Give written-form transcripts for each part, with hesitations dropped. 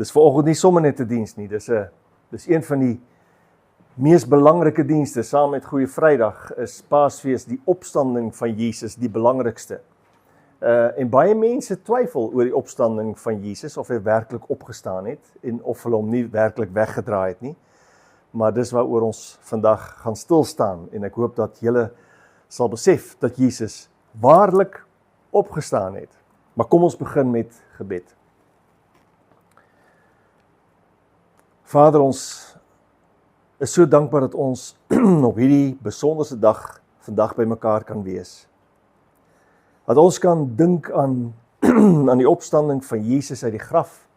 Dis vanoggend nie sommer net 'n diens nie, dis een van die mees belangrike dienste, saam met Goeie Vrydag, is Paasfees, die opstanding van Jesus, die belangrikste. En baie mense twyfel oor die opstanding van Jesus, of hy werklik opgestaan het, en of hulle hom nie werklik weggedraai het nie. Maar dis waaroor ons vandag gaan stilstaan, en ek hoop dat julle sal besef dat Jesus waarlik opgestaan het. Maar kom ons begin met gebed. Vader, ons is so dankbaar dat ons op hierdie besonderse dag vandag by mekaar kan wees. Dat ons kan dink aan die opstanding van Jesus uit die graf,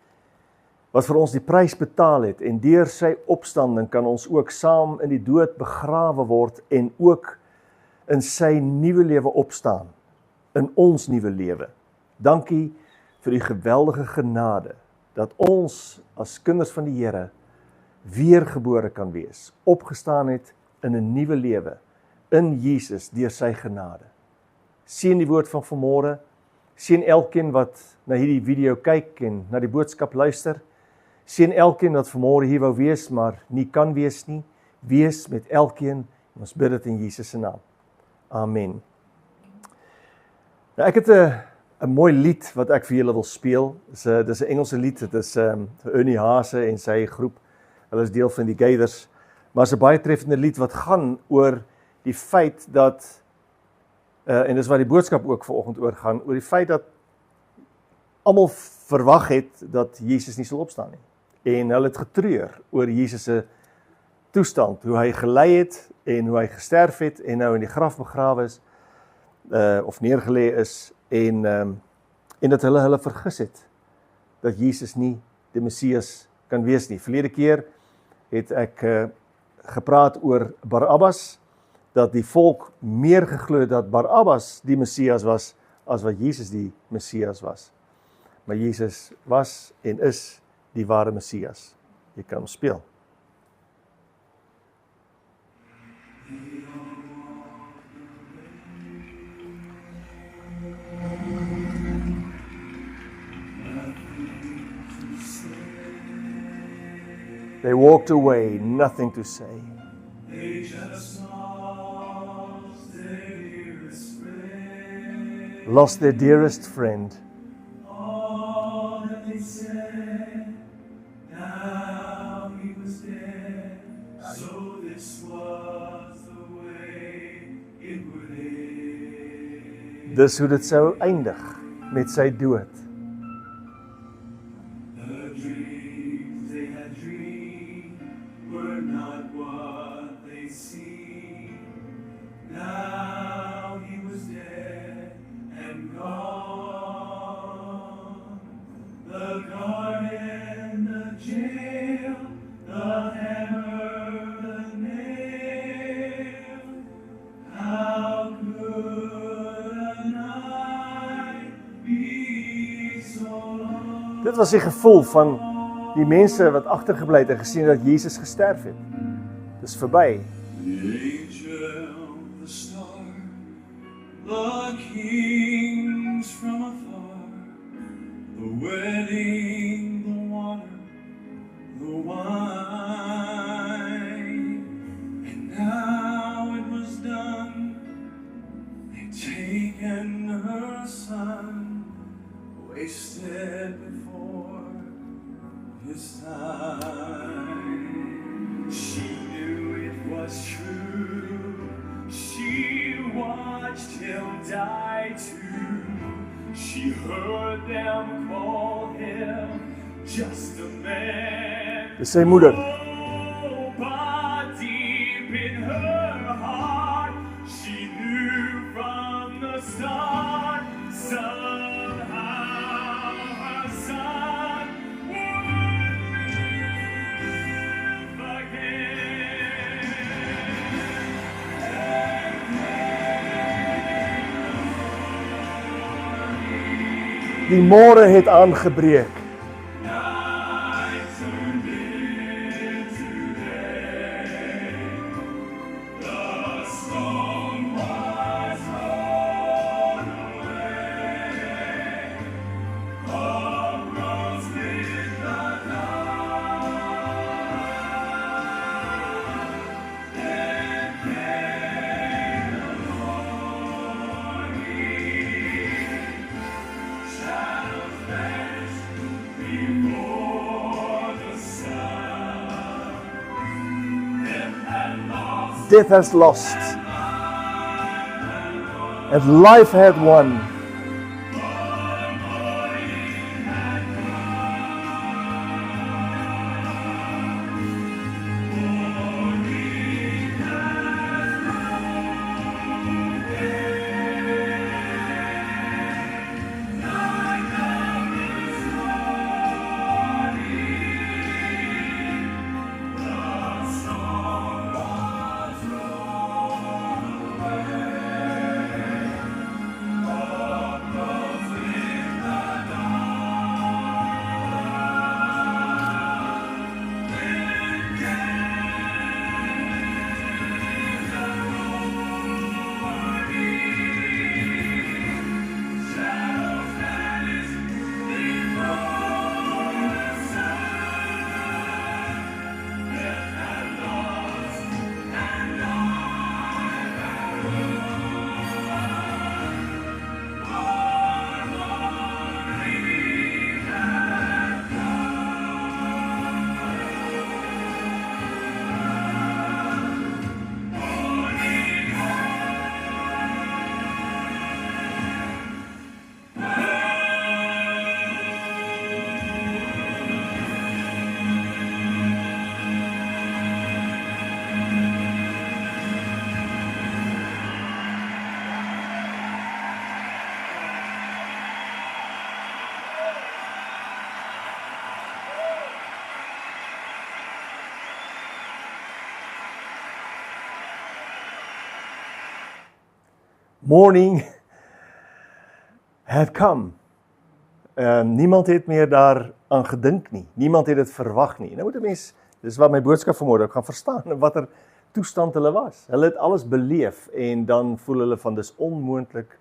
wat vir ons die prys betaal het, en deur sy opstanding kan ons ook saam in die dood begrawe word, en ook in sy nuwe lewe opstaan, in ons nuwe lewe. Dankie vir die geweldige genade, dat ons as kinders van die Here weergebore kan wees, opgestaan het in 'n nuwe lewe, in Jesus, deur sy genade. Seën die woord van vanmôre, seën elkeen wat na hierdie video kyk en na die boodskap luister, seën elkeen wat vanmôre hier wou wees, maar nie kan wees nie, wees met elkeen, en ons bid dit in Jesus se naam. Amen. Nou, ek het 'n mooi lied wat ek vir julle wil speel. Dis 'n Engelse lied, dit is Ernie Haase en sy groep. Hulle is deel van die Gaithers, maar is 'n baie treffende lied wat gaan oor die feit dat, en dis waar die boodskap ook vanoggend oor gaan, oor die feit dat almal verwag het dat Jesus nie sal opstaan nie. En hulle het getreur oor Jesus se toestand, hoe hy gelei het en hoe hy gesterf het en nou in die graf begrawe is, of neergelê is, en dat hulle vergis het dat Jesus nie die Messias kan wees nie. Verlede keer het ek gepraat oor Barabbas, dat die volk meer geglo het dat Barabbas die Messias was, as wat Jesus die Messias was. Maar Jesus was en is die ware Messias. Jy kan hom speel. They walked away, nothing to say. They just lost their dearest friend. Lost their dearest friend. All that they said, now he was dead. So this was the way it would end. Dis hoe dit sou eindig, met sy dood. The dreams they had dreamed were not what they seemed. Now he was dead and gone. The garden, the jail, the hammer, the nail. How could a night be so long? Dit was die gevoel van die mense wat agtergebly het en gesien dat Jesus gesterf het. Dis verby. The angel, the star, the kings from afar, the wedding, the water, the wine, and now it was done. They'd taken her son, wasted before his time. She knew it was true. She watched him die too. She heard them call him just a man. Dis sy moeder. Oh, but deep in her heart, she knew from the start, somehow her son would live again. Die môre het aangebreek. Night turned into day. The storm was rolled away. Across with the death has lost, and life had won. Morning had come. Niemand het meer daar aan gedink nie. Niemand het dit verwag nie. Nou moet 'n mens, dis wat my boodskap vanmôre, ek gaan verstaan watter toestand hulle was. Hulle het alles beleef en dan voel hulle van dis onmoontlik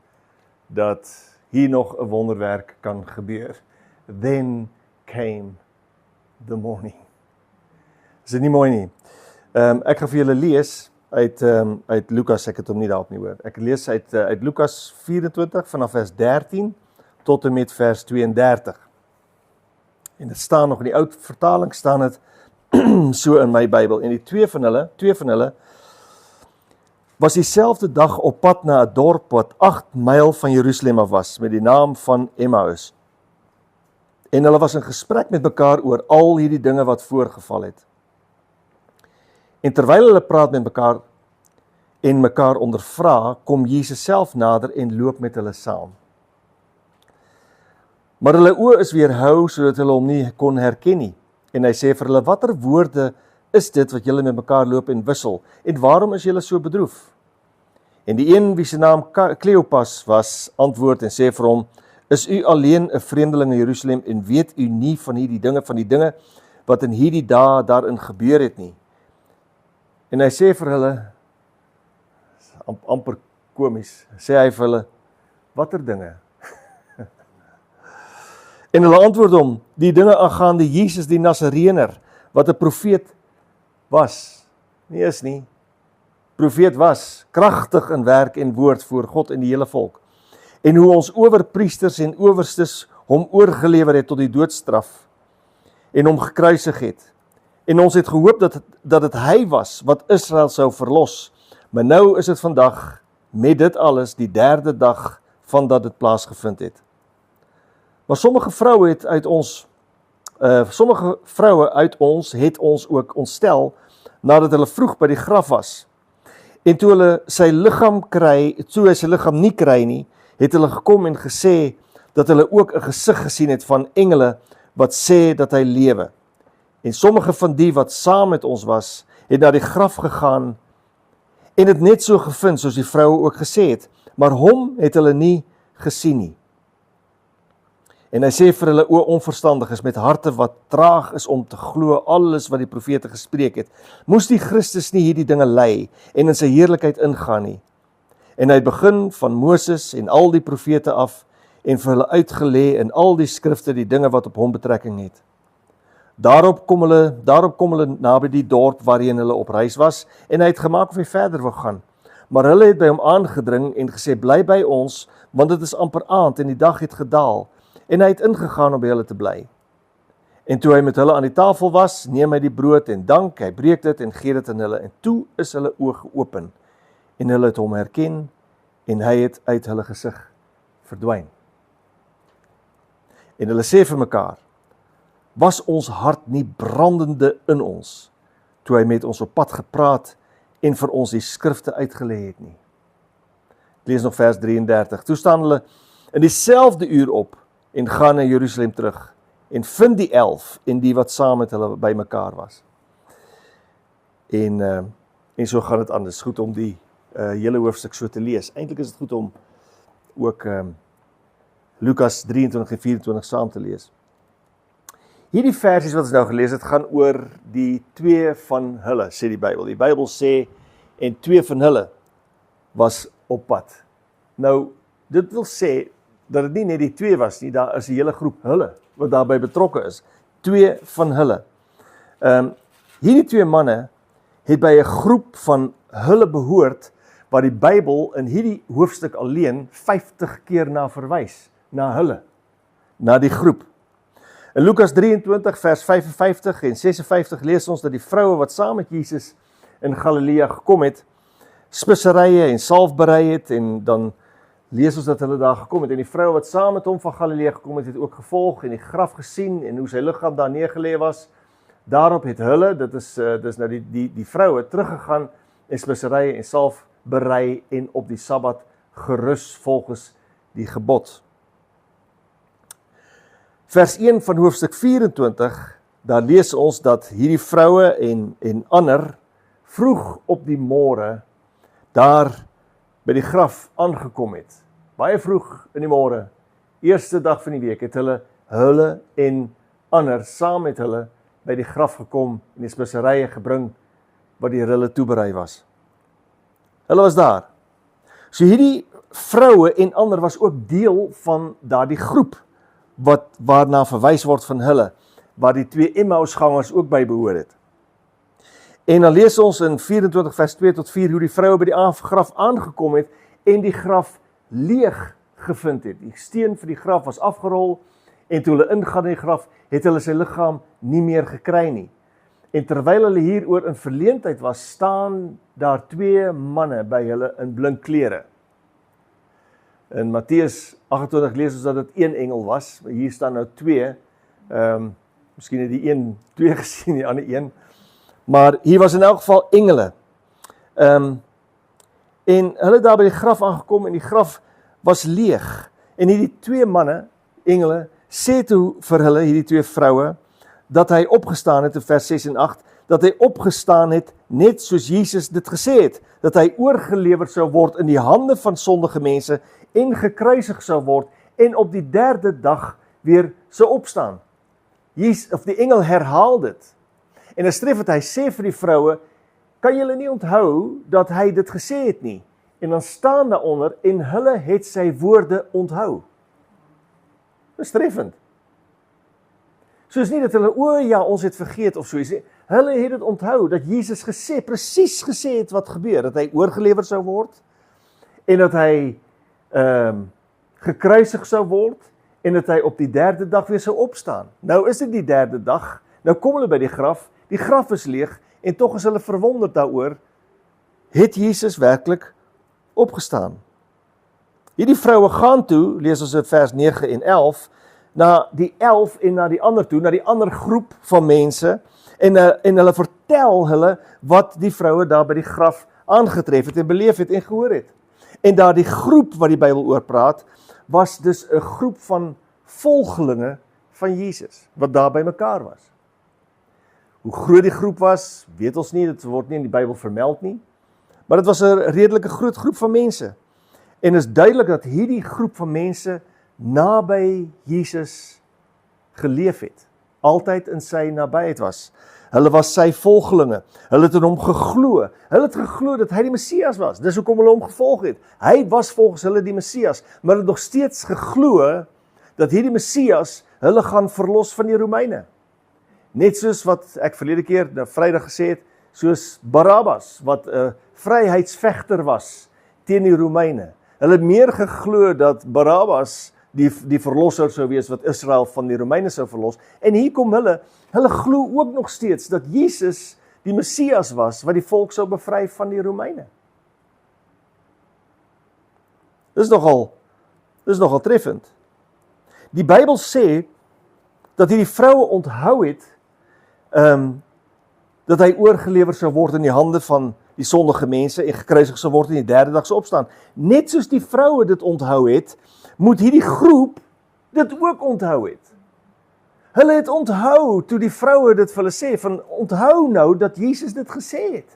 dat hier nog 'n wonderwerk kan gebeur. Then came the morning. Is dit nie mooi nie? Ek gaan vir julle lees uit Lukas, ek het hom nie daarop nie hoor. Ek lees uit Lukas 24 vanaf vers 13 tot en met vers 32. En dit staan nog in die ou vertaling staan dit so in my Bybel. En die twee van hulle was dieselfde dag op pad na 'n dorp wat 8 myl van Jerusalem af was, met die naam van Emmaus. En hulle was in gesprek met mekaar oor al hierdie dinge wat voorgeval het. En terwyl hulle praat met mekaar en mekaar ondervra, kom Jesus self nader en loop met hulle saam. Maar hulle oë is weerhou sodat hulle hom nie kon herken nie. En hy sê vir hulle: "Watter woorde is dit wat julle met mekaar loop en wissel? En waarom is julle so bedroef?" En die een wie se naam Kleopas was, antwoord en sê vir hom: "Is u alleen 'n vreemdeling in Jerusalem en weet u nie van die dinge wat in hierdie dae daarin gebeur het nie?" En hy sê vir hulle, amper komies, sê hy vir hulle: "Watter dinge?" En hulle antwoord hom: "Die dinge aangaande Jesus die Nasareëner, wat 'n profeet was." Nie is nie. Profeet was, kragtig in werk en woord voor God en die hele volk. En hoe ons owerpriesters en owerstes hom oorgelewer het tot die doodstraf en hom gekruisig het. En ons het gehoop dat dit hy was wat Israel sou verlos. Maar nou is dit vandag met dit alles die 3de dag van dat dit plaasgevind het. Maar sommige vroue uit ons het ons ook ontstel nadat hulle vroeg by die graf was. En toe hy sy liggaam nie kry nie, het hulle gekom en gesê dat hulle ook 'n gesig gesien het van engele wat sê dat hy lewe. En sommige van die wat saam met ons was, het na die graf gegaan en het net so gevind soos die vroue ook gesê het, maar hom het hulle nie gesien nie. En hy sê vir hulle: "O onverstandiges, met harte wat traag is om te glo alles wat die profete gespreek het, moes die Christus nie hierdie dinge ly en in sy heerlikheid ingaan nie. En hy het begin van Moses en al die profete af en vir hulle uitgelê in al die skrifte die dinge wat op hom betrekking het. Daarop kom hulle naby die dorp waarheen hulle op reis was, en hy het gemaak of hy verder wou gaan. Maar hulle het by hom aangedring en gesê: "Bly by ons, want dit is amper aand en die dag het gedaal." En hy het ingegaan om by hulle te bly. En toe hy met hulle aan die tafel was, neem hy die brood en dank, hy breek dit en gee dit aan hulle, en toe is hulle oë geopen, en hulle het hom herken, en hy het uit hulle gesig verdwyn. En hulle sê vir mekaar, was ons hart nie brandende in ons, toe hy met ons op pad gepraat, en vir ons die skrifte uitgelê het nie. Ek lees nog vers 33, toe staan hulle in dieselfde uur op, en gaan na Jerusalem terug, en vind die 11 en die wat saam met hulle by mekaar was. En so gaan dit aan. Dit is goed om die hele hoofstuk so te lees. Eintlik is dit goed om ook Lukas 23 en 24 saam te lees. Hierdie versies wat ons nou gelees het, gaan oor die twee van hulle, sê die Bybel. Die Bybel sê, en twee van hulle was op pad. Nou, dit wil sê, dat dit nie net die twee was nie, daar is 'n hele groep hulle, wat daarbij betrokke is. Twee van hulle. Hierdie twee manne het by 'n groep van hulle behoort, waar die Bybel in hierdie hoofstuk alleen 50 keer na verwys, na hulle, na die groep. In Lukas 23 vers 55 en 56 lees ons dat die vroue wat saam met Jesus in Galilea gekom het, speserye en salf berei het, en dan lees ons dat hulle daar gekom het, en die vrou wat saam met hom van Galilea gekom het, het ook gevolg en die graf gesien, en hoe sy liggaam daar neergelê was. Daarop het hulle, dit is nou die vroue, teruggegaan en speserye en salf berei, en op die Sabbat gerus volgens die gebod. Vers 1 van hoofstuk 24, daar lees ons dat hierdie vroue en ander vroeg op die môre daar by die graf aangekom het. Baie vroeg in die môre, eerste dag van die week, het hulle en ander saam met hulle by die graf gekom en die speserye gebring wat deur hulle toeberei was. Hulle was daar. So hierdie vroue en ander was ook deel van daardie groep waarna verwys word van hulle, waar die twee Emmausgangers ook by behoor het. En dan lees ons in 24 vers 2 tot 4 hoe die vroue by die graf aangekom het en die graf leeg gevind het. Die steen vir die graf was afgerol en toe hulle ingaan in die graf, het hulle sy liggaam nie meer gekry nie. En terwyl hulle hieroor in verleentheid was, staan daar twee manne by hulle in blink klere. In Matteus 28 lees ons dat dit een engel was, maar hier staan nou twee. Miskien het die een twee gesien, die ander een. Maar hier was in elk geval engele. En hulle daar by die graf aangekom en die graf was leeg. En hierdie twee manne, engele, sê toe vir hulle, hierdie twee vroue, dat hy opgestaan het in vers 6 en 8, dat hy opgestaan het net soos Jesus dit gesê het, dat hy oorgelewer sou word in die hande van sondige mense en gekruisig sou word en op die derde dag weer sou opstaan. Die engel herhaal dit. En as tref het hy sê vir die vroue, kan julle nie onthou dat hy dit gesê het nie? En dan staan daaronder, en hulle het sy woorde onthou. Dis treffend. Soos nie dat hulle, ja, ons het vergeet of soos. Hulle het dit onthou, dat Jesus presies gesê het wat gebeur, dat hy oorgelewer sou word, en dat hy gekruisig sou word, en dat hy op die derde dag weer sou opstaan. Nou is dit die derde dag, nou kom hulle by die graf is leeg, en tog is hulle verwonderd daaroor, het Jesus werklik opgestaan. Hierdie vroue gaan toe, lees ons in vers 9 en 11, na die 11 en na die ander toe, na die ander groep van mense, en hulle vertel hulle wat die vroue daar by die graf aangetref het en beleef het en gehoor het. En daar die groep wat die Bybel oor praat, was dus 'n groep van volgelinge van Jesus, wat daar by mekaar was. Hoe groot die groep was, weet ons nie, dit word nie in die Bybel vermeld nie, maar dit was 'n redelike groot groep van mense. En is duidelik dat hierdie groep van mense naby Jesus geleef het, altyd in sy nabyheid was. Hulle was sy volgelinge, hulle het in hom geglo, hulle het geglo dat hy die Messias was, dis hoekom hulle hom gevolg het. Hy was volgens hulle die Messias, maar het nog steeds geglo dat hierdie Messias hulle gaan verlos van die Romeine. Net soos wat ek verlede keer, Vrydag gesê het, soos Barabbas, wat 'n vryheidsvegter was teen die Romeine. Hulle het meer geglo dat Barabbas die verlosser sou wees wat Israel van die Romeine sou verlos. En hier kom hulle glo ook nog steeds dat Jesus die Messias was wat die volk sou bevry van die Romeine. Dis nogal treffend. Die Bybel sê dat hierdie vroue onthou het dat hy oorgelewer sou word in die hande van die sondige mense en gekruisig sou word in die derde dag sou opstaan. Net soos die vroue dit onthou het, moet hierdie groep dit ook onthou het. Hulle het onthou toe die vroue dit vir hulle sê, van onthou nou dat Jesus dit gesê het.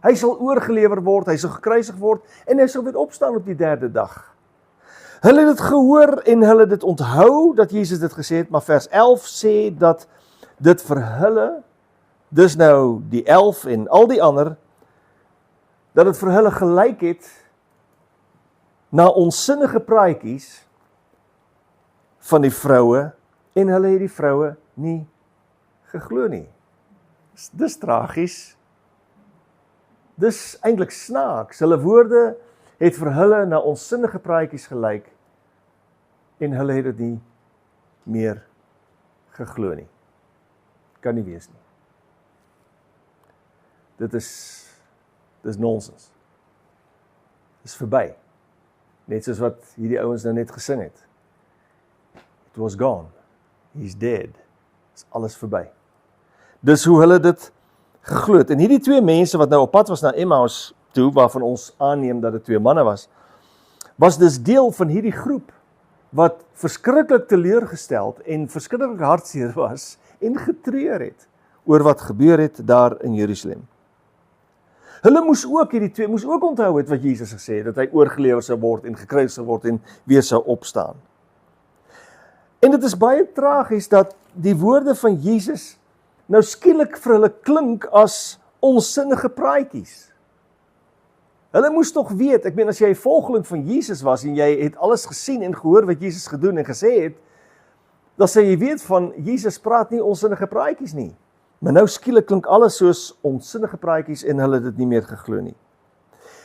Hy sal oorgelewer word, hy sal gekruisig word en hy sal weer opstaan op die derde dag. Hulle het dit gehoor en hulle het dit onthou dat Jesus dit gesê het, maar vers 11 sê dat dit vir hulle, dis nou die 11 en al die ander, dat dit vir hulle gelyk het na onsinnige praatjies van die vroue en hulle het die vroue nie geglo nie. Dis tragies. Dis eintlik snaaks. Hulle woorde het vir hulle na onsinnige praatjies gelyk en hulle het dit nie meer geglo nie. Kan nie wees nie. Dis nonsens. Dis verby. Net soos wat hierdie ouens nou net gesing het. It was gone. He's dead. Dis alles verby. Dis hoe hulle dit geglo het. En hierdie twee mense wat nou op pad was na Emmaus toe, waarvan ons aanneem dat dit twee manne was dus deel van hierdie groep wat verskriklik teleurgesteld en verskriklik hartseer was en getreur het oor wat gebeur het daar in Jerusalem. Hulle hierdie twee moes ook onthou het wat Jesus gesê het, dat hy oorgelewer sou word en gekruisig sou word en weer sou opstaan. En dit is baie tragies dat die woorde van Jesus nou skielik vir hulle klink as onsinnige praatjies. Hulle moes tog weet, ek meen as jy 'n volgeling van Jesus was en jy het alles gesien en gehoor wat Jesus gedoen en gesê het, dan sê jy weet van Jesus praat nie onsinnige praatjies nie. Maar nou skielik klink alles soos onsinnige praatjies en hulle het dit nie meer geglo nie.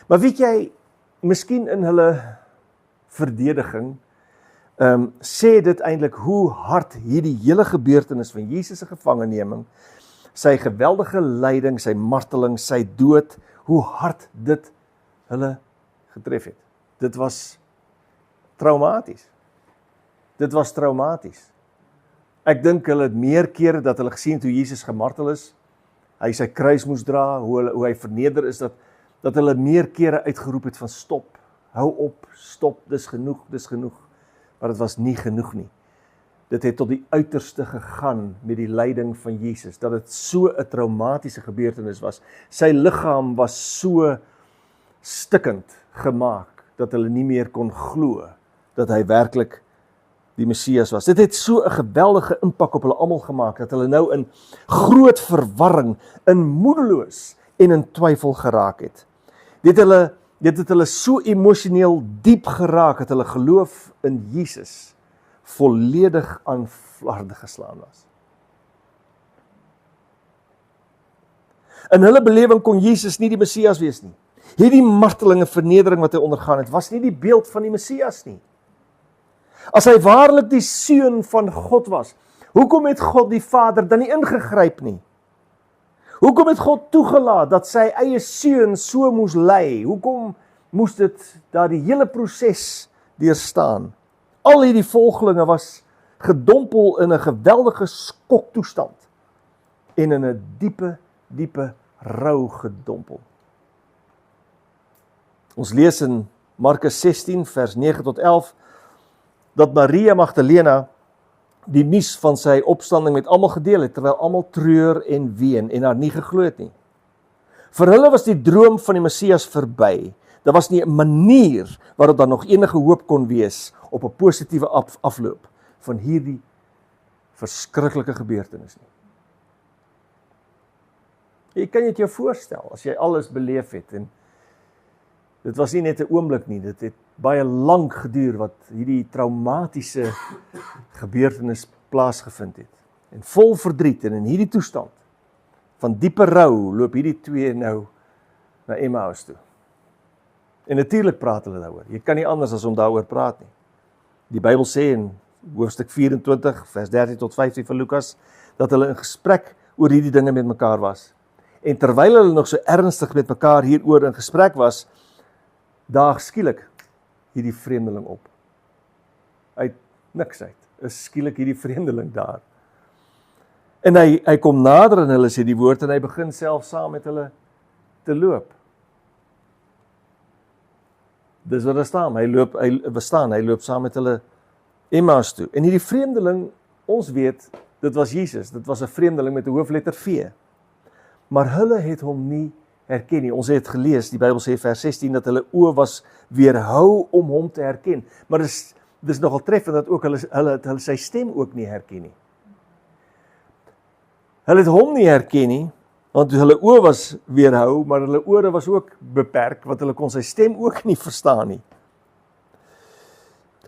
Maar weet jy, miskien in hulle verdediging, sê dit eintlik hoe hard hierdie hele gebeurtenis van Jesus se gevangeneming, sy geweldige lyding, sy marteling, sy dood, hoe hard dit hulle getref het. Dit was traumaties. Ek dink hulle het meer kere dat hulle gesien het hoe Jesus gemartel is, hy sy kruis moes dra, hoe hy verneder is, dat hulle meer kere uitgeroep het van stop, hou op, stop, dis genoeg, maar dit was nie genoeg nie. Dit het tot die uiterste gegaan met die lyding van Jesus, dat dit so 'n traumatiese gebeurtenis was. Sy liggaam was so stikkend gemaak, dat hulle nie meer kon glo, dat hy werklik die Messias was. Dit het so 'n geweldige impak op hulle almal gemaak, dat hulle nou in groot verwarring, in moedeloos en in twyfel geraak het. Dit het hulle so emosioneel diep geraak, dat hulle geloof in Jesus volledig aan flarde geslaan was. In hulle belewing kon Jesus nie die Messias wees nie. Hierdie marteling en vernedering wat hy ondergaan het, was nie die beeld van die Messias nie. As hy waarlik die seun van God was, hoekom het God die Vader dan nie ingegryp nie? Hoekom het God toegelaat dat sy eie seun so moes ly? Hoekom moes dit daar die hele proses deurstaan? Al hierdie volgelinge was gedompel in 'n geweldige skoktoestand en in 'n diepe rou gedompel. Ons lees in Markus 16 vers 9 tot 11 dat Maria Magdalena die nuus van sy opstanding met almal gedeel het, terwyl almal treur en ween en haar nie geglo het nie. Vir hulle was die droom van die Messias verby. Daar was nie 'n manier waarop daar nog enige hoop kon wees op 'n positiewe afloop van hierdie verskriklike gebeurtenis nie. Jy kan dit jou voorstel, as jy alles beleef het, en dit was nie net 'n oomblik nie, dit het baie lank geduur wat hierdie traumatiese gebeurtenis plaasgevind het. En vol verdriet en in hierdie toestand van diepe rou loop hierdie twee nou na Emmaus toe. En natuurlik praat hulle daaroor. Jy kan nie anders as om daaroor praat nie. Die Bybel sê in hoofstuk 24, vers 13 tot 15 van Lukas, dat hulle in gesprek oor hierdie dinge met mekaar was. En terwyl hulle nog so ernstig met mekaar hieroor in gesprek was, daag skielik hierdie vreemdeling op. Uit niks uit, is skielik hierdie vreemdeling daar. En hy kom nader en hulle sê die woord en hy begin self saam met hulle te loop. Dis wat daar staan, hy loop saam met hulle Emmaus toe. En hierdie vreemdeling, ons weet, dit was Jesus, dit was 'n vreemdeling met 'n hoofletter V. Maar hulle het hom nie herken nie. Ons het gelees, die Bybel sê vers 16, dat hulle oë was weerhou om hom te herken. Maar dis nogal treffend dat ook hulle sy stem ook nie herken nie. Hulle het hom nie herken nie, want hulle oë was weerhou, maar hulle ore was ook beperk, want hulle kon sy stem ook nie verstaan nie.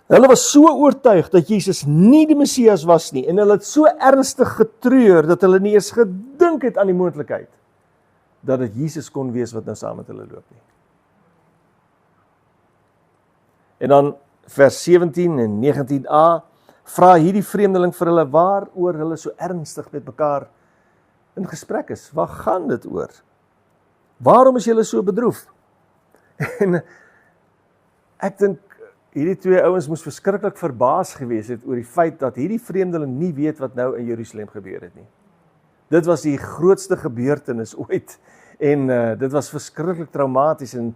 Hulle was so oortuig dat Jesus nie die Messias was nie, en hulle het so ernstig getreur, dat hulle nie eens gedink het aan die moontlikheid, dat dit Jesus kon wees wat nou saam met hulle loop nie. En dan vers 17 en 19a, vra hierdie vreemdeling vir hulle waaroor hulle so ernstig met mekaar in gesprek is. Waar gaan dit oor? Waarom is julle so bedroef? En ek dink hierdie twee ouens moes verskriklik verbaas gewees het oor die feit dat hierdie vreemdeling nie weet wat nou in Jerusalem gebeur het nie. Dit was die grootste gebeurtenis ooit en dit was verskriklik traumaties en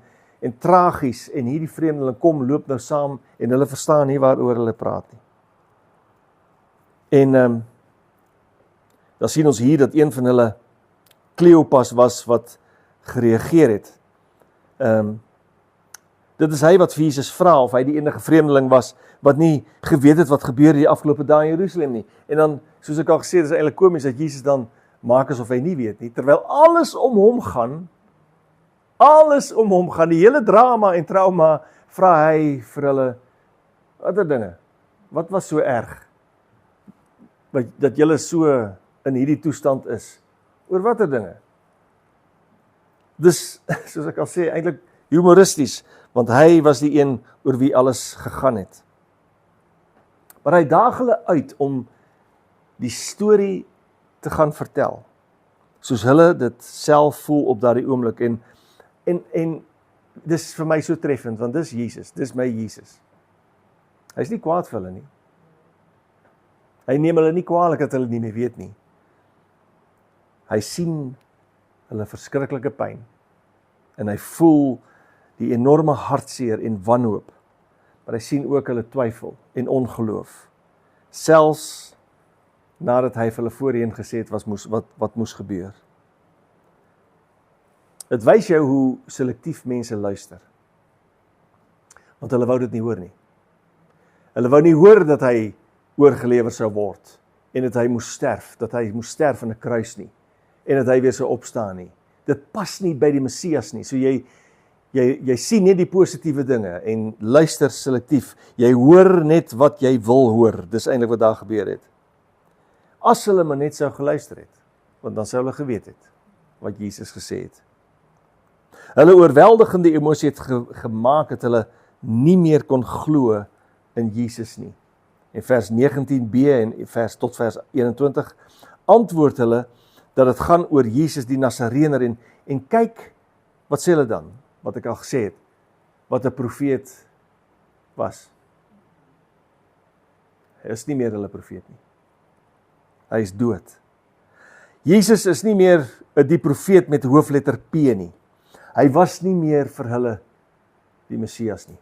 tragies en hierdie vreemdeling loop nou saam en hulle verstaan nie waaroor hulle praat nie. En dan sien ons hier dat een van hulle Kleopas was wat gereageer het. Dit is hy wat vir Jesus vra of hy die enige vreemdeling was wat nie geweet het wat gebeur die afgelope dae in Jerusalem nie. En dan, soos ek al gesê het, is eintlik komies dat Jesus dan maak asof hy nie weet nie, terwyl alles om hom gaan, die hele drama en trauma, vra hy vir hulle, watter dinge, wat was so erg, dat julle so in hierdie toestand is, oor watter dinge? Dis, soos ek al sê, eintlik humoristies, want hy was die een oor wie alles gegaan het. Maar hy daag hulle uit om die storie te gaan vertel, soos hulle dit self voel op daardie oomblik, en dis vir my so treffend, want dis Jesus, dis my Jesus. Hy is nie kwaad vir hulle nie. Hy neem hulle nie kwaadlik dat hulle nie meer weet nie. Hy sien hulle verskriklike pyn, en hy voel die enorme hartseer en wanhoop, maar hy sien ook hulle twyfel en ongeloof, selfs nadat hy vir hulle voorheen gesê het wat moes gebeur. Dit wys jou hoe selektief mense luister, want hulle wou dit nie hoor nie. Hulle wou nie hoor dat hy oorgelewer sou word, en dat hy moes sterf in 'n kruis nie, en dat hy weer sou opstaan nie. Dit pas nie by die Messias nie, so jy sien net die positiewe dinge, en luister selektief, jy hoor net wat jy wil hoor, dis eintlik wat daar gebeur het. As hulle maar net sou geluister het, want dan sou hulle geweet het, wat Jesus gesê het. Hulle oorweldigende emosie het gemaak, dat hulle nie meer kon glo in Jesus nie. En vers 19b en tot vers 21, antwoord hulle, dat het gaan oor Jesus die Nasareëner, en kyk, wat sê hulle dan? Wat ek al gesê het, wat 'n profeet was. Hy is nie meer hulle profeet nie. Hy is dood. Jesus is nie meer die profeet met hoofletter P nie. Hy was nie meer vir hulle die Messias nie.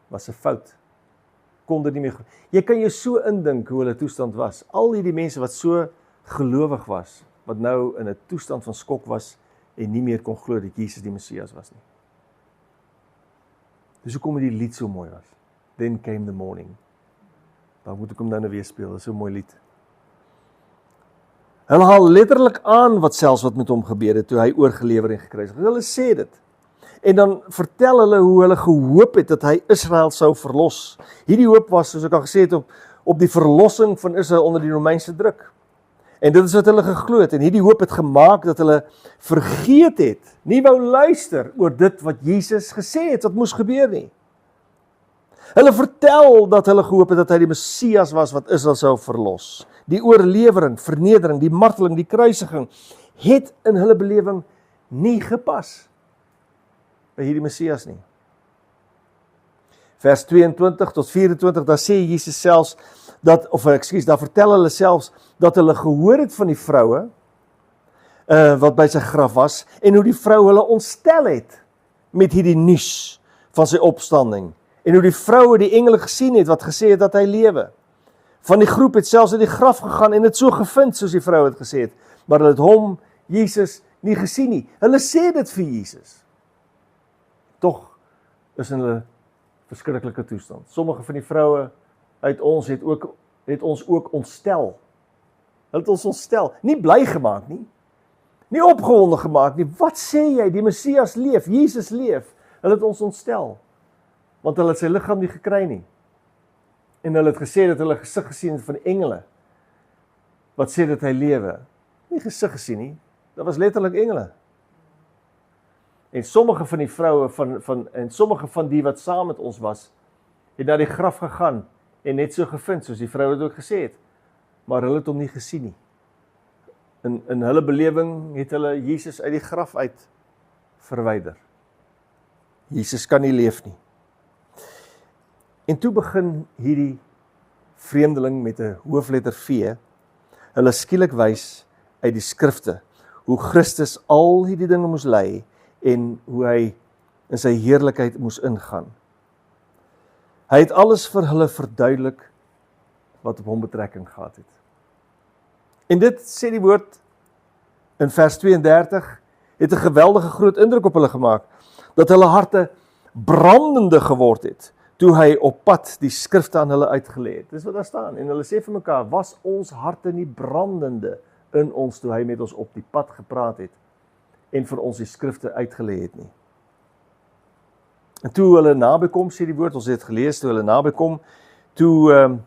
Was 'n fout. Kon dit nie meer. Jy kan jou so indink hoe hulle toestand was. Al hierdie mense wat so gelowig was, wat nou in 'n toestand van skok was, en nie meer kon glo dat Jesus die Messias was nie. Dis hoekom die lied so mooi was. Then came the morning. Daar moet ek hom nou weer speel, dis so 'n mooi lied. Hulle haal letterlik aan wat met hom gebeur het, toe hy oorgelewer en gekruisig is. Hulle sê dit. En dan vertel hulle hoe hulle gehoop het, dat hy Israel sou verlos. Hierdie hoop was, soos ek al gesê het, op die verlossing van Israel onder die Romeinse druk. En dit is wat hulle geglo het, en hierdie hoop het gemaak dat hulle vergeet het, nie wou luister oor dit wat Jesus gesê het, wat moes gebeur nie. Hulle vertel dat hulle gehoop het dat hy die Messias was wat Israel sou verlos. Die oorlewering, vernedering, die marteling, die kruisiging het in hulle belewing nie gepas by hierdie Messias nie. Vers 22 tot 24, daar sê Jesus selfs dat, daar vertel hulle selfs dat hulle gehoor het van die vroue wat by sy graf was en hoe die vrou hulle ontstel het met hierdie nuus van sy opstanding en hoe die vroue die engele gesien het wat gesê het dat hy lewe. Van die groep het selfs in die graf gegaan en het so gevind soos die vrou het gesê het, maar hulle het hom, Jesus, nie gesien nie. Hulle sê dit vir Jesus. Tog is in hulle verskriklike toestand. Sommige van die vroue uit ons het ons ook ontstel. Hulle het ons ontstel. Nie bly gemaak nie. Nie opgewonde gemaak nie. Wat sê jy? Die Messias leef, Jesus leef. Hulle het ons ontstel. Want hulle het sy liggaam nie gekry nie. En hulle het gesê dat hulle gesig gesien het van engele. Wat sê dat hy lewe? Nie gesig gesien nie. Dat was letterlik engele. En sommige van die vroue en sommige van die wat saam met ons was, het na die graf gegaan en net so gevind soos die vrou het ook gesê het. Maar hulle het hom nie gesien nie. In hulle belewing het hulle Jesus uit die graf uit verwyder. Jesus kan nie leef nie. En toe begin hierdie vreemdeling met 'n hoofletter V, hulle skielik wys uit die skrifte, hoe Christus al hierdie dinge moes ly, en hoe hy in sy heerlikheid moes ingaan. Hy het alles vir hulle verduidelik, wat op hom betrekking gehad het. En dit sê die woord, in vers 32, het 'n geweldige groot indruk op hulle gemaak, dat hulle harte brandende geword het, toe hy op pad die skrifte aan hulle uitgelê het. Dis wat daar staan. En hulle sê vir mekaar, was ons harte nie brandende in ons, toe hy met ons op die pad gepraat het, en vir ons die skrifte uitgelê het nie. En toe hulle naby kom, sê die woord, ons het gelees, toe hulle naby kom, toe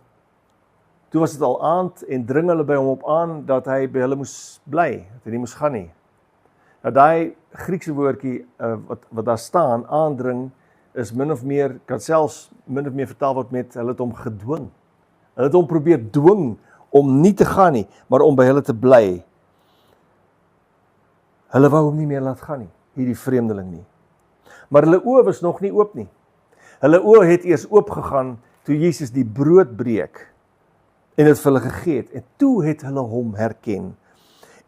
was dit al aand, en dring hulle by hom op aan, dat hy by hulle moes bly, dat hy nie moes gaan nie. Nou daai Griekse woordjie, wat daar staan, aandring, is min of meer, kan selfs min of meer vertaal word met, hulle het hom gedwing. Hulle het hom probeer dwing, om nie te gaan nie, maar om by hulle te bly. Hulle wou hom nie meer laat gaan nie, hierdie vreemdeling nie. Maar hulle oë was nog nie oop nie. Hulle oë het eers oopgegaan, toe Jesus die brood breek, en het vir hulle gegee het, en toe het hulle hom herken.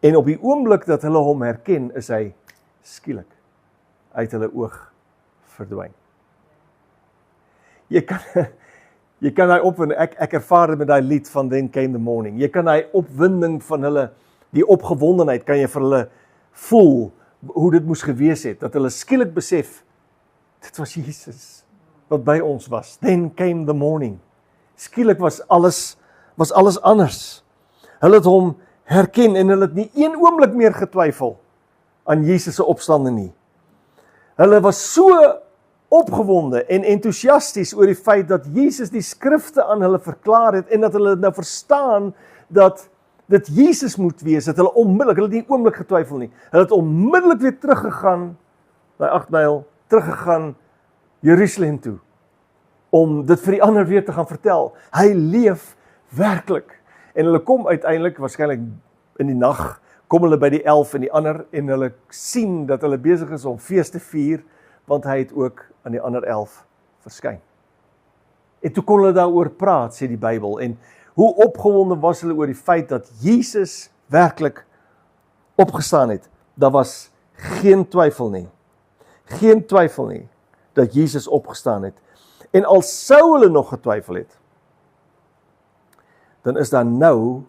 En op die oomblik dat hulle hom herken, is hy skielik uit hulle oog verdwyn. Jy kan daai opwinding, ek ervaar dit met daai lied van Then Came the Morning. Jy kan daai opwinding van hulle, die opgewondenheid, kan jy vir hulle voel, hoe dit moes gewees het, dat hulle skielik besef, dit was Jesus, wat by ons was. Then came the morning. Skielik was alles anders. Hulle het hom herken, en hulle het nie een oomblik meer getwyfel, aan Jesus se opstanding nie. Hulle was so opgewonde en entoesiasties oor die feit dat Jesus die skrifte aan hulle verklaar het, en dat hulle nou verstaan, dat dit Jesus moet wees, dat hulle onmiddellik, hulle het nie oomblik getwyfel nie, hulle het onmiddellik weer teruggegaan, by 8 myl, teruggegaan Jerusalem toe, om dit vir die ander weer te gaan vertel. Hy leef werklik. En hulle kom uiteindelik, waarskynlik in die nag, kom hulle by die 11 en die ander, en hulle sien dat hulle besig is om fees te vier, want hy het ook aan die ander 11 verskyn. En toe kon hulle daaroor praat, sê die Bybel, en hoe opgewonde was hulle oor die feit dat Jesus werklik opgestaan het. Daar was geen twyfel nie. Geen twyfel nie, dat Jesus opgestaan het. En al sou hulle nog getwyfel het, dan is daar nou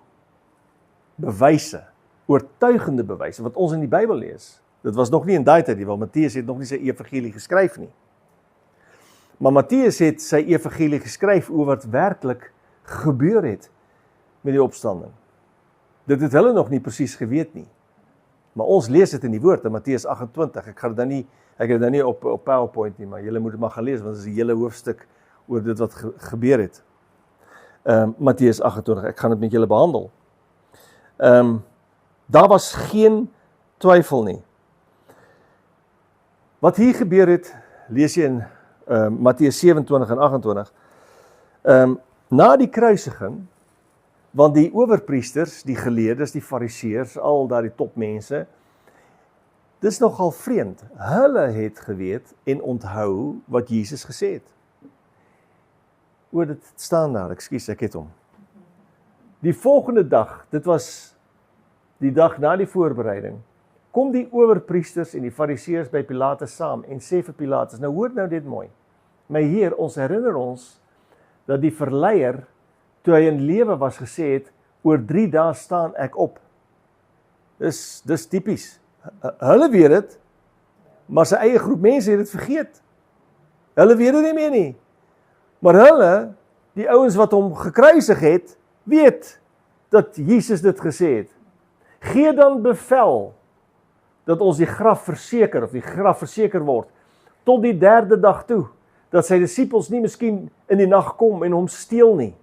bewyse, oortuigende bewyse, wat ons in die Bybel lees. Dit was nog nie in daai tyd nie, want Matteus het nog nie sy evangelie geskryf nie. Maar Matteus het sy evangelie geskryf oor wat werklik gebeur het met die opstanding. Dit het hulle nog nie presies geweet nie. Maar ons lees dit in die woord, in Matteus 28. Ek het dit nou nie op PowerPoint nie, maar julle moet dit maar gaan lees, want dit is 'n hele hoofstuk oor dit wat gebeur het. Matteus 28, ek gaan dit met julle behandel. Daar was geen twyfel nie. Wat hier gebeur het, lees jy in Matteus 27 en 28. Na die kruisiging, want die owerpriesters, die geleerdes, die fariseërs, al daardie topmense, dis nogal vreemd. Hulle het geweet en onthou wat Jesus gesê het. Dit staan daar, ekskuus, ek het hom. Die volgende dag, dit was die dag na die voorbereiding, kom die owerpriesters en die fariseërs by Pilatus saam en sê vir Pilatus, nou hoor nou dit mooi, my Heer, ons herinner ons dat die verleier, toe hy in lewe was gesê het, oor 3 dae staan ek op. Dis typies. Hulle weet dit, maar sy eie groep mense het dit vergeet. Hulle weet dit nie meer nie. Maar hulle, die ouens wat hom gekruisig het, weet dat Jesus dit gesê het. Gee dan bevel dat ons die graf verseker, of die graf verseker word, tot die 3de dag toe, dat sy disippels nie miskien in die nag kom en hom steel nie.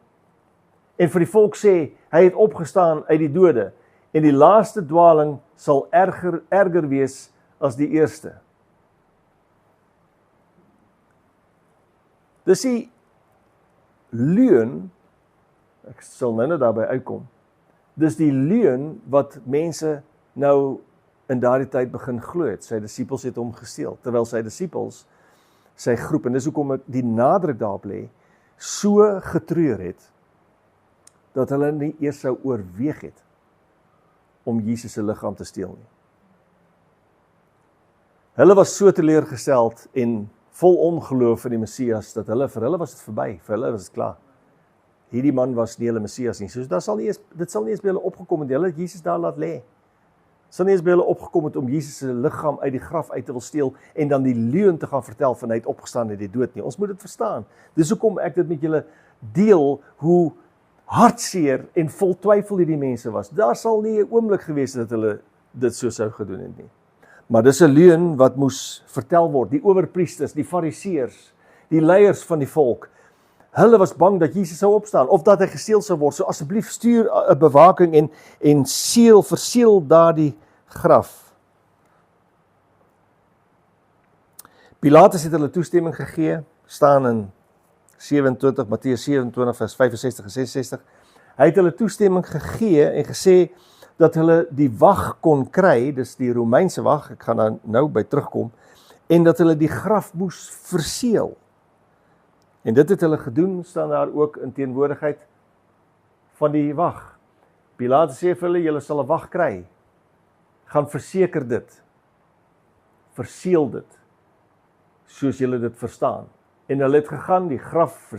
En vir die volk sê, hy het opgestaan uit die dode, en die laaste dwaling sal erger wees as die eerste. Dis die leuen, ek sal nou daarby uitkom, dis die leuen wat mense nou in daardie tyd begin glo het. Sy disippels het hom gesteel, terwyl sy disippels, sy groep, en dis hoekom ek die nadruk daarop lê, so getreur het, dat hulle nie eers sou oorweeg het, om Jesus se liggaam te steel nie. Hulle was so teleurgesteld en vol ongeloof in die Messias, dat vir hulle was dit verby, vir hulle was dit klaar. Hierdie man was nie hulle Messias nie, so dit sal nie eens by hulle opgekom het, hulle het Jesus daar laat lê. Sal nie eens by hulle opgekom het om Jesus se liggaam uit die graf uit te wil steel, en dan die leuen te gaan vertel van hy het opgestaan uit die dood nie. Ons moet dit verstaan. Dis hoekom ek dit met julle deel, hoe hartseer en vol twyfel hierdie mense was. Daar sal nie 'n oomblik gewees dat hulle dit so sou gedoen het nie. Maar dis 'n leuen wat moes vertel word. Die owerpriesters, die fariseërs, die leiers van die volk, hulle was bang dat Jesus sou opstaan, of dat hy gesteel sou word. So asseblief stuur 'n bewaking en verseël daardie graf. Pilatus het hulle toestemming gegee, staan in Matteus 27 vers 65 en 66. Hy het hulle toestemming gegee en gesê dat hulle die wag kon kry, dis die Romeinse wag, ek gaan daar nou by terugkom, en dat hulle die graf moes verseël. En dit het hulle gedoen, staan daar ook in teenwoordigheid van die wag. Pilatus sê vir hulle, julle sal 'n wag kry. Gaan verseker dit. Verseël dit, soos julle dit verstaan. En hulle het gegaan, die graf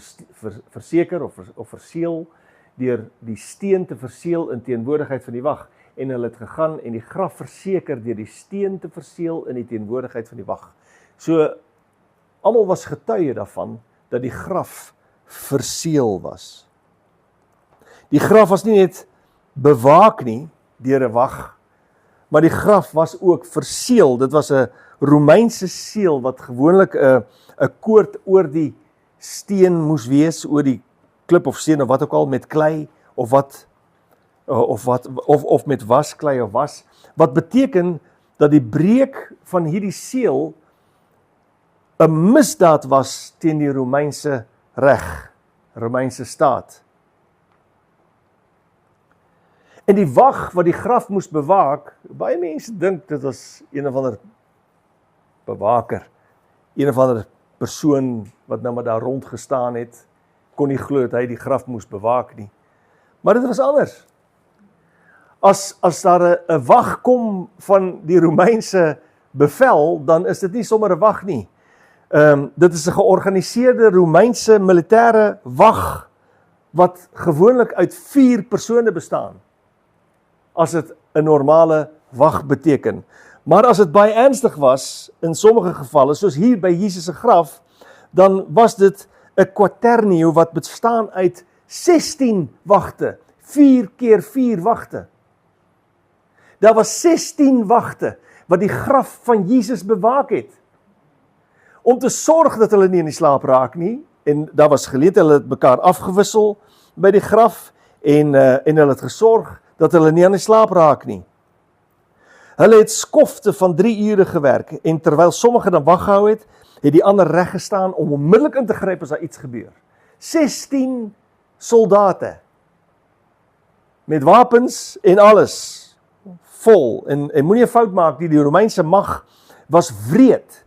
verseker of verseël, deur die steen te verseël in teenwoordigheid van die wag. En hulle het gegaan en die graf verseker deur die steen te verseël in die teenwoordigheid van die wag. So, almal was getuie daarvan, dat die graf verseël was. Die graf was nie net bewaak nie, deur 'n wag, maar die graf was ook verseël. Dit was 'n Romeinse seël, wat gewoonlik 'n koord oor die steen moes wees, oor die klip of steen of wat ook al, met klei of met wasklei of was, wat beteken dat die breek van hierdie seël 'n misdaad was teen die Romeinse reg, Romeinse staat. En die wag wat die graf moes bewaak, baie mense dink dit was een of ander bewaker, een of ander persoon wat nou maar daar rond gestaan het, kon nie glo dat hy die graf moes bewaak nie. Maar dit was anders. As daar 'n wag kom van die Romeinse bevel, dan is dit nie sommer 'n wag nie. Dit is 'n georganiseerde Romeinse militêre wag, wat gewoonlik uit 4 persone bestaan, as dit 'n normale wag beteken. Maar as dit baie ernstig was, in sommige gevalle, soos hier by Jesus se graf, dan was dit 'n quaternio wat bestaan uit 16 wagte, 4 keer 4 wagte. Daar was 16 wagte wat die graf van Jesus bewaak het, om te sorg dat hulle nie in die slaap raak nie, en daar was geleentheid, hulle het mekaar afgewissel by die graf, en hulle het gesorg dat hulle nie aan die slaap raak nie. Hulle het skofte van 3 ure gewerk, en terwyl sommige dan wag gehou het, het die ander reg gestaan om onmiddellik in te gryp as daar iets gebeur. 16 soldate, met wapens en alles, vol, en moenie 'n fout maak nie, die Romeinse mag was wreed,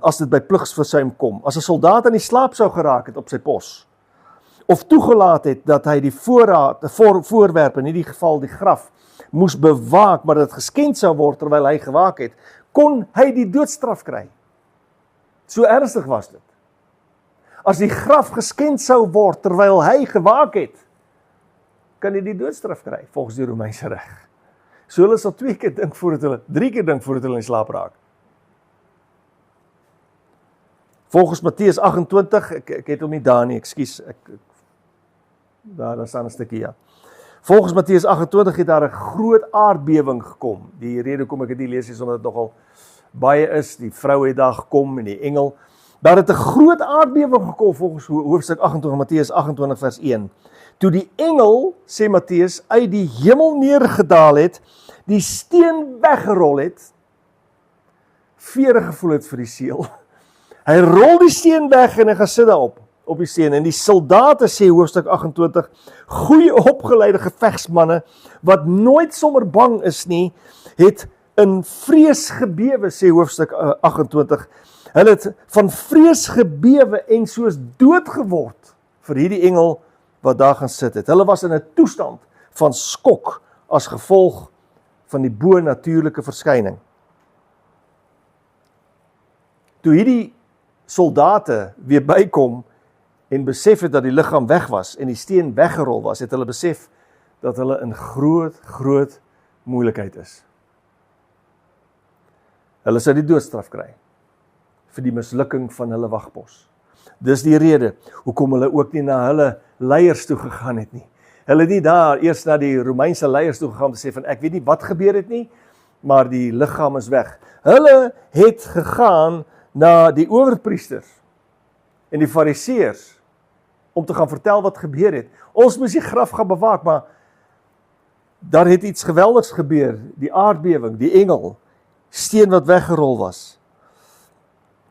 as dit by pligsversuim kom. As 'n soldaat aan die slaap sou geraak het op sy pos, of toegelaat het dat hy die voorwerpe, in hierdie geval die graf, moes bewaak, maar dat geskend sou word terwyl hy gewaak het, kon hy die doodstraf kry. So ernstig was dit. As die graf geskend sou word terwyl hy gewaak het, kan hy die doodstraf kry, volgens die Romeinse reg. So hulle sal 3 keer dink voordat hulle in slaap raak. Volgens Matteus 28, ek het hom nie daar nie, ekskuus, daar staan 'n stukkie, ja. Volgens Matteus 28 het daar 'n groot aardbewing gekom. Die rede hoekom ek dit nie lees is omdat dit nogal baie is. Die vrou het daar gekom en die engel. Daar het 'n groot aardbewing gekom volgens hoofstuk 28, Matteus 28 vers 1. Toe die engel, sê Matteus, uit die hemel neergedaal het, die steen weggerol het, vere gevoel het vir die seël. Hy rol die steen weg en hy gaan sit daarop, op die steen. En die soldate, sê hoofstuk 28, goeie opgeleide gevegsmanne, wat nooit sommer bang is nie, het in vrees gebewe, sê hoofstuk 28. Hulle het van vrees gebewe en soos dood geword vir hierdie engel wat daar gaan sit het. Hulle was in 'n toestand van skok as gevolg van die bo-natuurlike verskyning. Toe hierdie soldate weer bykom en besef het dat die liggaam weg was en die steen weggerol was, het hulle besef dat hulle in groot moeilikheid is. Hulle sou die doodstraf kry vir die mislukking van hulle wagpos. Dis die rede hoekom hulle ook nie na hulle leiers toe gegaan het nie. Hulle het nie daar eers na die Romeinse leiers toe gegaan om te sê van ek weet nie wat gebeur het nie, maar die liggaam is weg. Hulle het gegaan na die owerpriesters en die fariseërs om te gaan vertel wat gebeur het. Ons moes die graf gaan bewaak, maar daar het iets geweldigs gebeur, die aardbewing, die engel, steen wat weggerol was.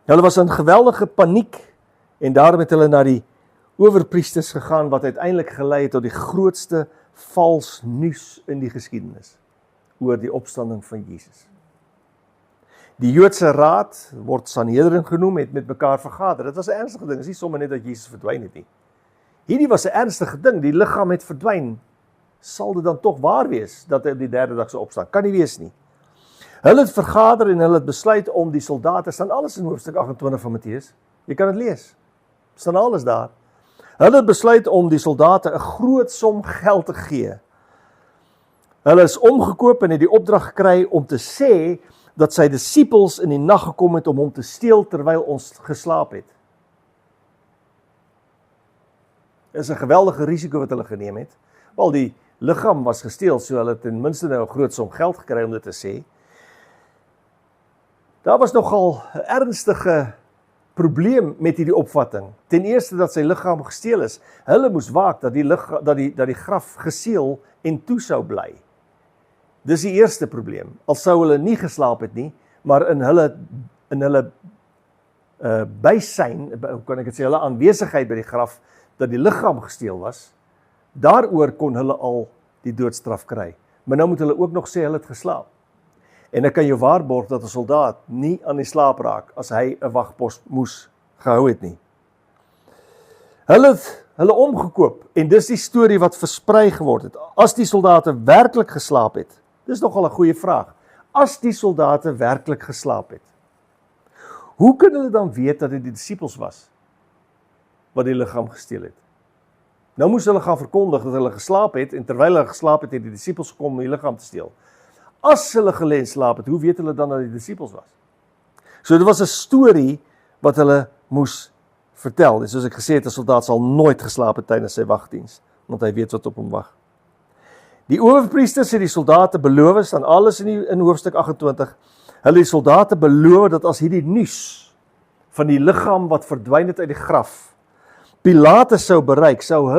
Hulle was in geweldige paniek en daarom het hulle na die owerpriesters gegaan wat uiteindelik gelei het tot die grootste vals nuus in die geskiedenis oor die opstanding van Jesus. Die Joodse raad, word Sanhedrin genoem, het met mekaar vergader. Dit was 'n ernstige ding, dit is nie sommer net dat Jesus verdwyn het nie. Hierdie was 'n ernstige ding, die liggaam het verdwyn. Sal dit dan tog waar wees dat hy op die 3de dag sou opstaan? Kan nie wees nie. Hulle het vergader en hulle het besluit om die soldate, staan alles in hoofstuk 28 van Matteus. Jy kan dit lees. Staan alles daar. Hulle het besluit om die soldate 'n groot som geld te gee. Hulle is omgekoop en het die opdrag gekry om te sê dat sy disippels in die nag gekom het om hom te steel terwyl ons geslaap het. Dit is 'n geweldige risiko wat hulle geneem het. Wel, die liggaam was gesteel, so hulle het ten minste nou 'n groot som geld gekry om dit te sê. Daar was nogal 'n ernstige probleem met hierdie opvatting. Ten eerste dat sy liggaam gesteel is. Hulle moes waak dat die graf geseël en toe sou bly. Dis die eerste probleem. Al sou hulle nie geslaap het nie, maar in hulle bysyn, hoe kan ek dit sê, hulle aanwesigheid by die graf, dat die liggaam gesteel was, daaroor kon hulle al die doodstraf kry. Maar nou moet hulle ook nog sê hulle het geslaap. En ek kan jou waarborg dat 'n soldaat nie aan die slaap raak as hy 'n wagpos moes gehou het nie. Hulle het hulle omgekoop en dis die storie wat versprei geword het. As die soldate werklik geslaap het, dis nogal 'n goeie vraag. As die soldate werklik geslaap het, hoe kan hulle dan weet dat dit die disippels was wat die liggaam gesteel het? Nou moes hulle gaan verkondig dat hulle geslaap het en terwyl hulle geslaap het, het die disippels gekom om die liggaam te steel. As hulle gelê en slaap het, hoe weet hulle dan dat die disippels was? So dit was 'n storie wat hulle moes vertel. En soos ek gesê het, 'n soldaat sal nooit geslaap het tydens sy wagdiens, want hy weet wat op hom wag. Die owerpriesters het die soldate beloof, staan alles in hoofstuk 28. Hulle die soldate beloof dat as hierdie nuus van die liggaam wat verdwyn het uit die graf Pilatus sou bereik, sou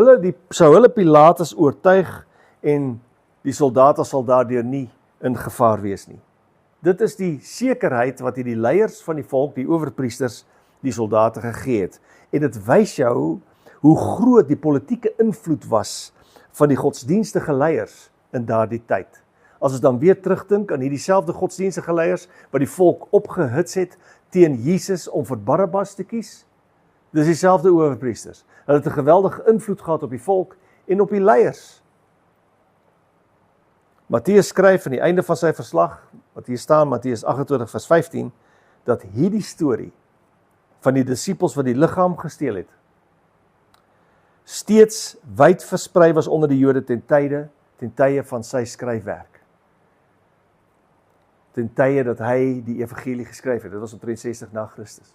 hulle Pilatus oortuig en die soldate sal daardeur nie in gevaar wees nie. Dit is die sekerheid wat die leiers van die volk, die owerpriesters, die soldate gegee het. En dit wys jou hoe groot die politieke invloed was van die godsdienstige leiers in daardie tyd. As ons dan weer terugdink aan hierdie selfde godsdienstige leiers wat die volk opgehits het teen Jesus om vir Barabbas te kies, dis dieselfde owerpriesters. Hulle het 'n geweldige invloed gehad op die volk en op die leiers. Matteus skryf aan die einde van sy verslag, wat hier staan, Matteus 28 vers 15, dat hierdie storie van die disippels wat die liggaam gesteel het, steeds wyd versprei was onder die Jode ten tye van sy skryfwerk. Ten tye dat hy die evangelie geskryf het, dit was omtrent 60 na Christus.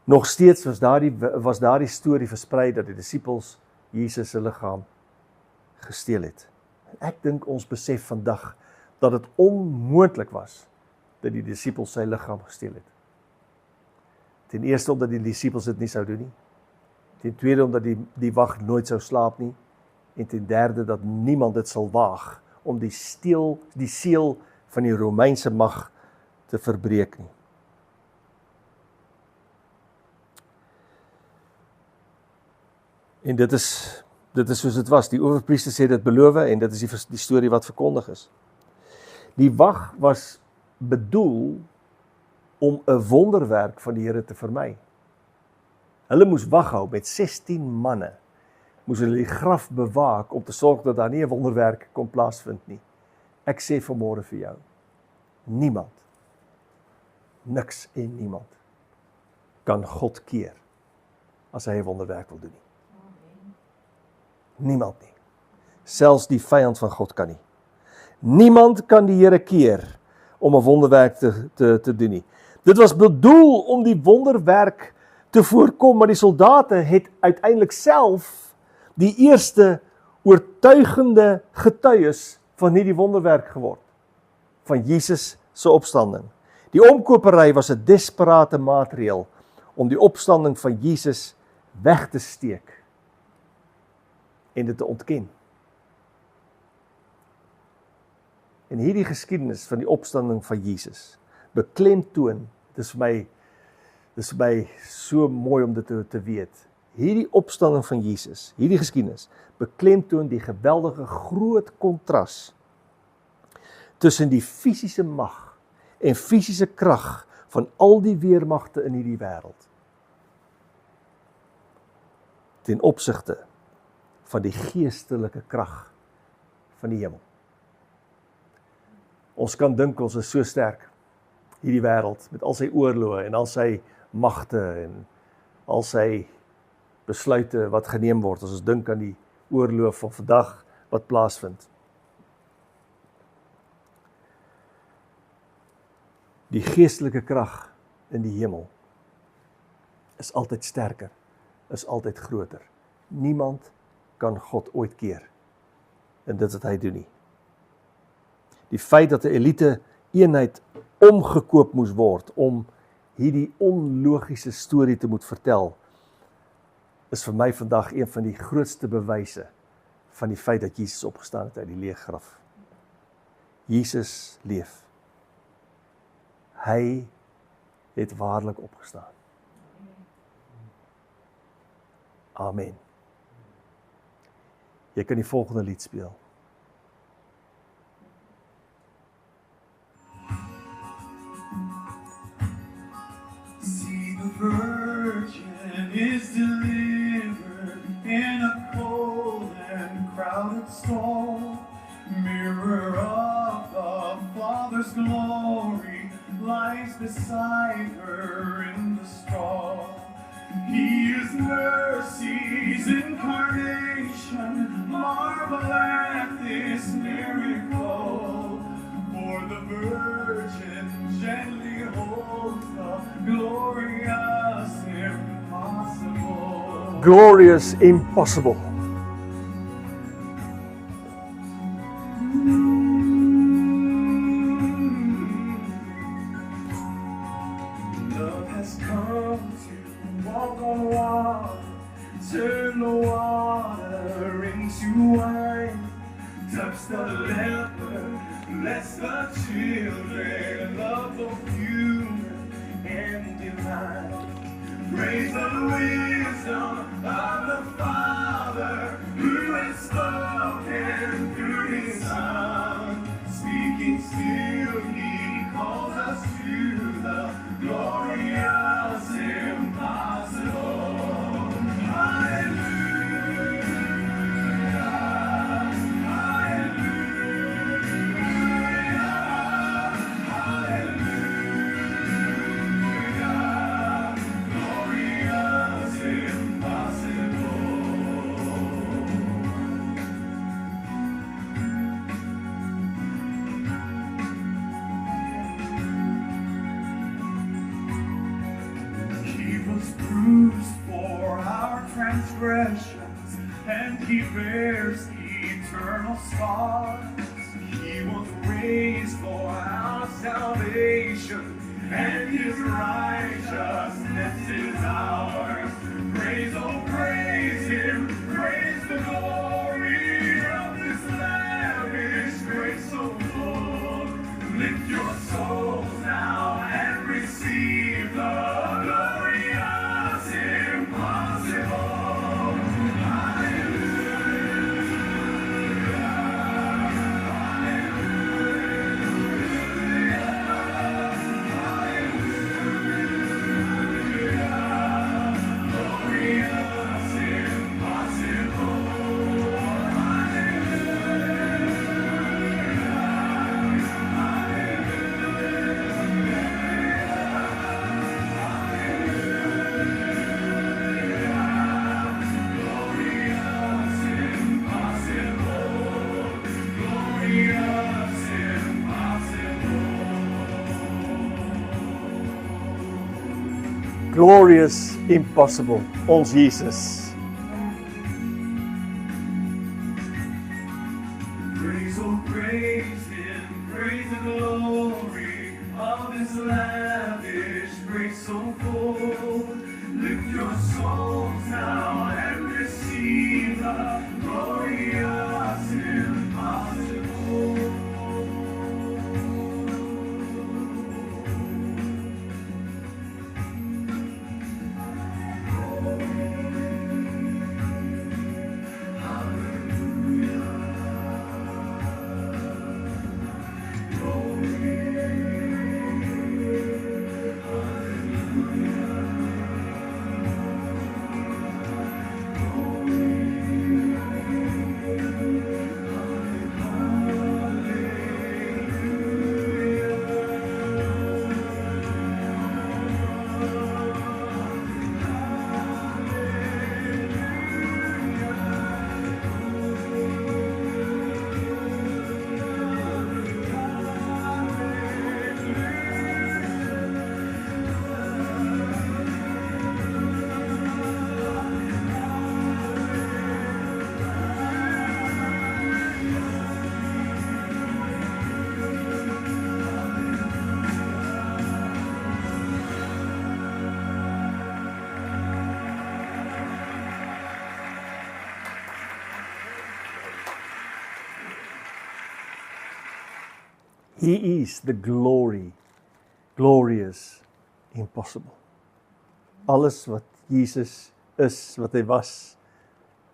Nog steeds was daardie storie versprei dat die disippels Jesus se liggaam gesteel het. En ek dink ons besef vandag dat dit onmoontlik was dat die disippels sy liggaam gesteel het. Ten eerste omdat die disippels dit nie sou doen nie. Ten tweede omdat die wag nooit sou slaap nie. En ten derde dat niemand dit sal waag om die seël van die Romeinse mag te verbreek nie. En dit is soos dit was. Die owerpriesters het dit beloof en dit is die storie wat verkondig is. Die wag was bedoel om 'n wonderwerk van die Here te vermy. Hulle moes wag hou met 16 manne. Moes hulle die graf bewaak om te sorg dat daar nie 'n wonderwerk kon plaasvind nie. Ek sê vanmôre vir jou, niemand, niks en niemand kan God keer as hy 'n wonderwerk wil doen nie. Niemand nie. Selfs die vyand van God kan nie. Niemand kan die Here keer om 'n wonderwerk te doen nie. Dit was bedoel om die wonderwerk te voorkom, maar die soldate het uiteindelik self die eerste oortuigende getuies van hierdie wonderwerk geword, van Jesus se opstanding. Die omkopery was 'n desperate maatreël om die opstanding van Jesus weg te steek en dit te ontken. En hierdie geskiedenis van die opstanding van Jesus beklemtoon, dit is vir my so mooi om dit te weet. Hierdie opstanding van Jesus, hierdie geskiedenis, beklemtoon die geweldige groot kontras tussen die fisiese mag en fisiese krag van al die weermagte in hierdie wêreld ten opsigte van die geestelike krag van die hemel. Ons kan dink ons is so sterk, hierdie wêreld, met al sy oorloë en al sy magte en al sy besluite wat geneem word, as ons dink aan die oorlog van vandag wat plaasvind. Die geestelike krag in die hemel is altyd sterker, is altyd groter. Niemand kan God ooit keer in dit wat hy doen nie. Die feit dat 'n elite eenheid omgekoop moes word om hierdie onlogiese storie te moet vertel, is vir my vandag een van die grootste bewyse van die feit dat Jesus opgestaan het uit die leë graf. Jesus leef. Hy het waarlik opgestaan. Amen. Jy kan die volgende lied speel. See the Virgin is delivered in a cold and crowded stall. Mirror of the Father's glory lies beside her in the straw. He is mercy's incarnation, marvel at this miracle. For the Virgin gently holds the glorious impossible. Glorious impossible. Love has come to walk on water, turn the water into wine, touch the leper, let Bless the children of both human and divine. Praise the wisdom of the Father who has spoken through His Son. Speaking still, He calls us to the glorious impossible. Hallelujah, hallelujah, hallelujah. Glorious impossible. He was bruised for our transgressions, and He bears eternal scars. He was raised for our salvation, and His righteousness is ours. Praise, oh praise Him, praise the glory of His lavish grace so full. Lift your souls now and receive the glorious impossible. Glorious Glorious impossible, ons Jesus. Praise, oh praise Him, praise the glory of His lavish grace so full. Lift your souls now and receive the glorious impossible. He is the glory, glorious, impossible. Alles wat Jesus is, wat hy was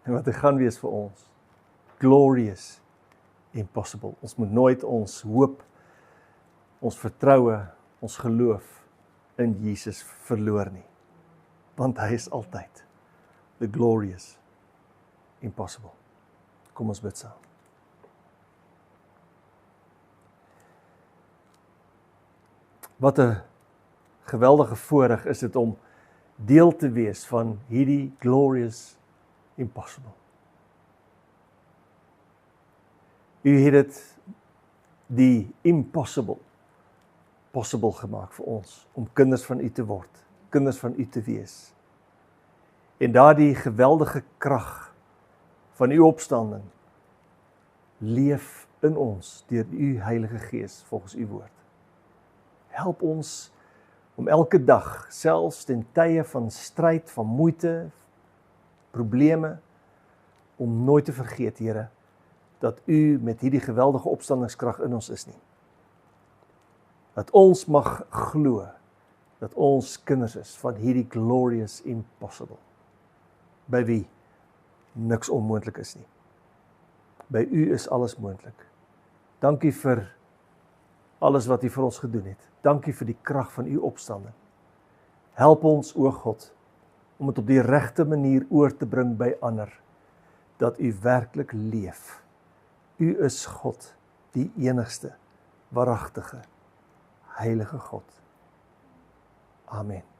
en wat hy gaan wees vir ons. Glorious, impossible. Ons moet nooit ons hoop, ons vertroue, ons geloof in Jesus verloor nie. Want hy is altyd the glorious, impossible. Kom ons bid saam. Wat 'n geweldige voorreg is dit om deel te wees van hierdie glorious impossible. U het dit die impossible possible gemaak vir ons om kinders van U te word, kinders van U te wees. En daardie geweldige krag van U opstanding leef in ons deur U Heilige Gees volgens U woord. Help ons om elke dag, selfs ten tye van stryd, van moeite, probleme, om nooit te vergeet, Here, dat U met hierdie geweldige opstandingskrag in ons is nie. Dat ons mag glo dat ons kinders is van hierdie glorious impossible, by wie niks onmoontlik is nie. By U is alles moontlik. Dankie vir alles wat U vir ons gedoen het. Dankie vir die krag van U opstanding. Help ons, o God, om dit op die regte manier oor te bring by ander, dat U werklik leef. U is God, die enigste, waaragtige, heilige God. Amen.